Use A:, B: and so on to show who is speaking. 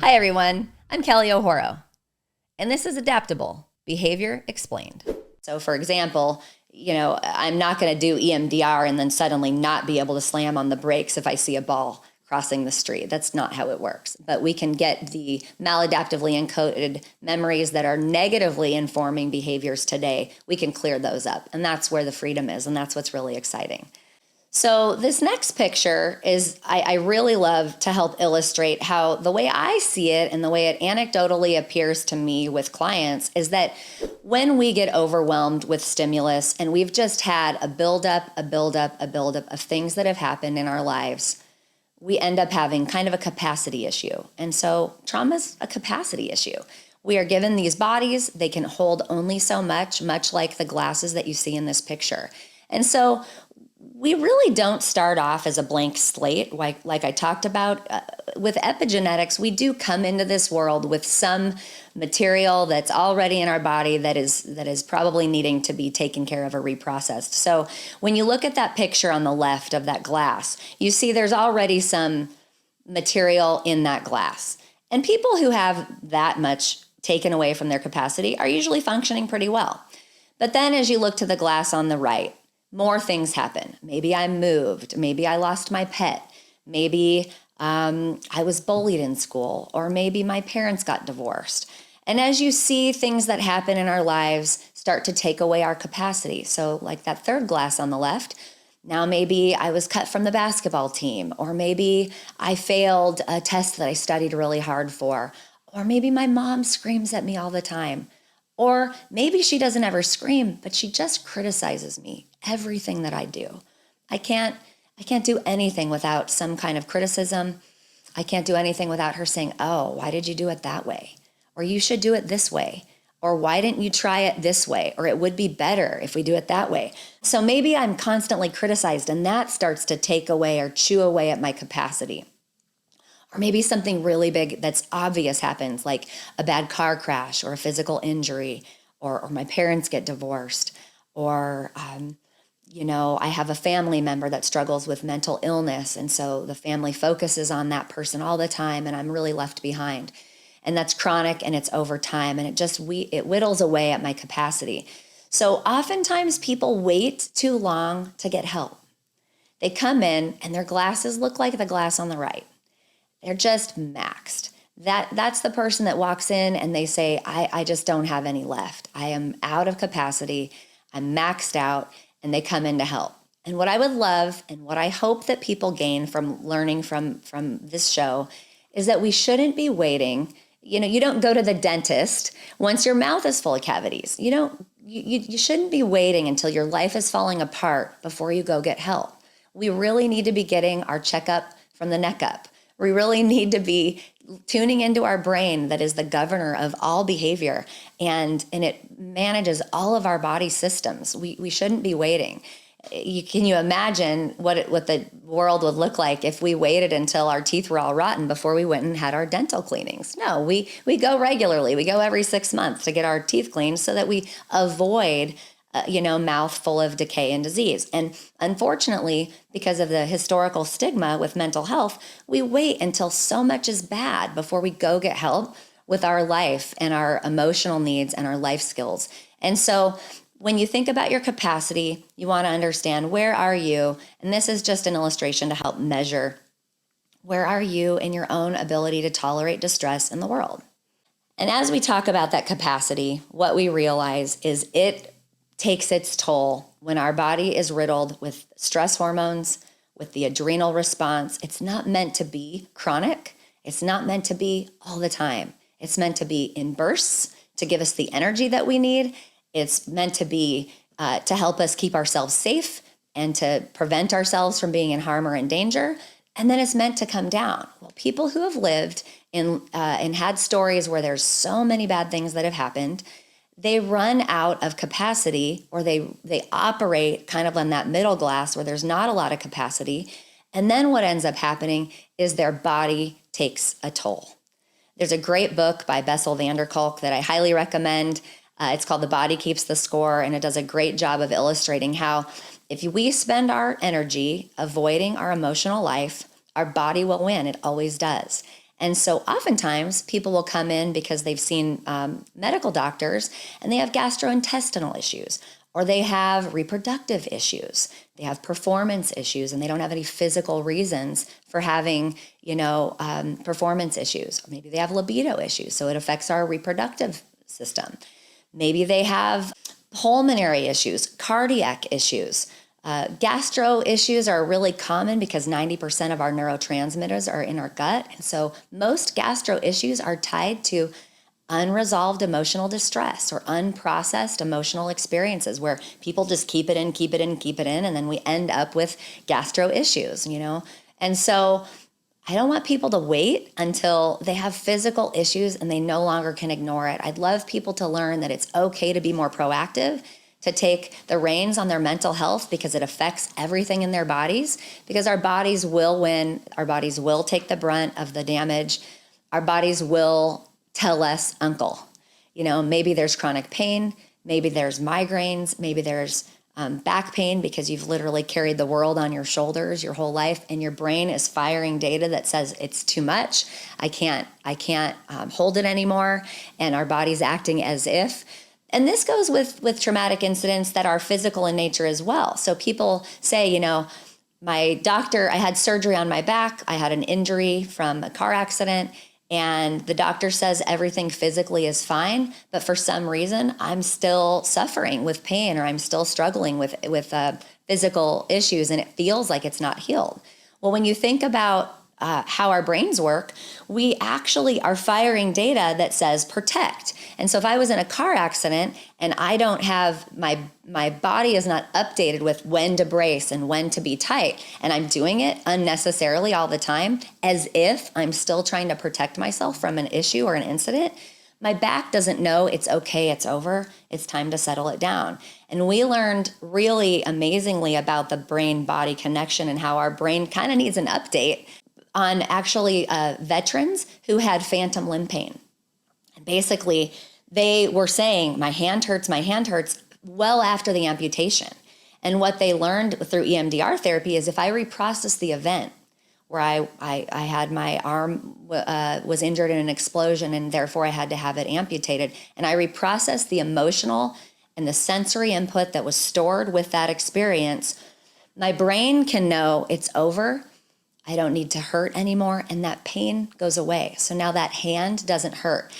A: Hi, everyone. I'm Kelly O'Horo, and this is Adaptable Behavior Explained. So, for example, I'm not going to do EMDR and then suddenly not be able to slam on the brakes if I see a ball crossing the street. That's not how it works. But we can get the maladaptively encoded memories that are negatively informing behaviors today. We can clear those up, and that's where the freedom is, and that's what's really exciting. So this next picture is, I really love to help illustrate how the way I see it and the way it anecdotally appears to me with clients is that when we get overwhelmed with stimulus and we've just had a buildup of things that have happened in our lives, we end up having kind of a capacity issue. And so trauma is a capacity issue. We are given these bodies, they can hold only so much like the glasses that you see in this picture. And so we really don't start off as a blank slate, like I talked about. With epigenetics, we do come into this world with some material that's already in our body that is probably needing to be taken care of or reprocessed. So when you look at that picture on the left of that glass, you see there's already some material in that glass. And people who have that much taken away from their capacity are usually functioning pretty well. But then as you look to the glass on the right, more things happen. Maybe I moved. Maybe I lost my pet. Maybe I was bullied in school, or maybe my parents got divorced. And as you see things that happen in our lives start to take away our capacity. So like that third glass on the left, now maybe I was cut from the basketball team, or maybe I failed a test that I studied really hard for, or maybe my mom screams at me all the time. Or maybe she doesn't ever scream, but she just criticizes me, everything that I do. I can't do anything without some kind of criticism. I can't do anything without her saying, "Oh, why did you do it that way?" Or "You should do it this way." Or "Why didn't you try it this way?" Or "It would be better if we do it that way." So maybe I'm constantly criticized, and that starts to take away or chew away at my capacity. Or maybe something really big that's obvious happens, like a bad car crash or a physical injury, or my parents get divorced, or I have a family member that struggles with mental illness, and so the family focuses on that person all the time, and I'm really left behind. And that's chronic, and it's over time, and it whittles away at my capacity. So oftentimes people wait too long to get help. They come in, and their glasses look like the glass on the right. They're just maxed. That's the person that walks in and they say, I just don't have any left. I am out of capacity. I'm maxed out, and they come in to help. And what I would love and what I hope that people gain from learning from this show is that we shouldn't be waiting. You don't go to the dentist once your mouth is full of cavities. You shouldn't be waiting until your life is falling apart before you go get help. We really need to be getting our checkup from the neck up. We really need to be tuning into our brain that is the governor of all behavior, and it manages all of our body systems. We shouldn't be waiting. Can you imagine what the world would look like if we waited until our teeth were all rotten before we went and had our dental cleanings? No, we go regularly. We go every 6 months to get our teeth cleaned so that we avoid mouth full of decay and disease. And unfortunately, because of the historical stigma with mental health, we wait until so much is bad before we go get help with our life and our emotional needs and our life skills. And so when you think about your capacity, you want to understand, where are you? And this is just an illustration to help measure, where are you in your own ability to tolerate distress in the world? And as we talk about that capacity, what we realize is it takes its toll when our body is riddled with stress hormones, with the adrenal response. It's not meant to be chronic. It's not meant to be all the time. It's meant to be in bursts to give us the energy that we need. It's meant to be to help us keep ourselves safe and to prevent ourselves from being in harm or in danger. And then it's meant to come down. Well, people who have lived and had stories where there's so many bad things that have happened, they run out of capacity, or they operate kind of on that middle glass where there's not a lot of capacity. And then what ends up happening is their body takes a toll. There's a great book by Bessel van der Kolk that I highly recommend. It's called The Body Keeps the Score, and it does a great job of illustrating how if we spend our energy avoiding our emotional life, our body will win. It always does. And so oftentimes people will come in because they've seen medical doctors and they have gastrointestinal issues, or they have reproductive issues, they have performance issues, and they don't have any physical reasons for having, performance issues. Or maybe they have libido issues, so it affects our reproductive system. Maybe they have pulmonary issues, cardiac issues. Gastro issues are really common because 90% of our neurotransmitters are in our gut. And so most gastro issues are tied to unresolved emotional distress or unprocessed emotional experiences where people just keep it in, and then we end up with gastro issues, And so I don't want people to wait until they have physical issues and they no longer can ignore it. I'd love people to learn that it's okay to be more proactive, to take the reins on their mental health because it affects everything in their bodies, because our bodies will win. Our bodies will take the brunt of the damage. Our bodies will tell us, uncle. Maybe there's chronic pain, maybe there's migraines, maybe there's back pain because you've literally carried the world on your shoulders your whole life, and your brain is firing data that says it's too much. I can't hold it anymore, and our body's acting as if. And this goes with traumatic incidents that are physical in nature as well. So people say, my doctor, I had surgery on my back. I had an injury from a car accident, and the doctor says everything physically is fine, but for some reason, I'm still suffering with pain, or I'm still struggling with physical issues, and it feels like it's not healed. Well, when you think about how our brains work, we actually are firing data that says protect. And so if I was in a car accident and I don't have my body is not updated with when to brace and when to be tight, and I'm doing it unnecessarily all the time as if I'm still trying to protect myself from an issue or an incident, my back doesn't know it's okay, it's over, it's time to settle it down. And we learned really amazingly about the brain-body connection and how our brain kind of needs an update on actually veterans who had phantom limb pain. And basically, they were saying, my hand hurts, well after the amputation. And what they learned through EMDR therapy is if I reprocess the event where I had my arm was injured in an explosion and therefore I had to have it amputated, and I reprocess the emotional and the sensory input that was stored with that experience, my brain can know it's over. I don't need to hurt anymore, and that pain goes away. So now that hand doesn't hurt.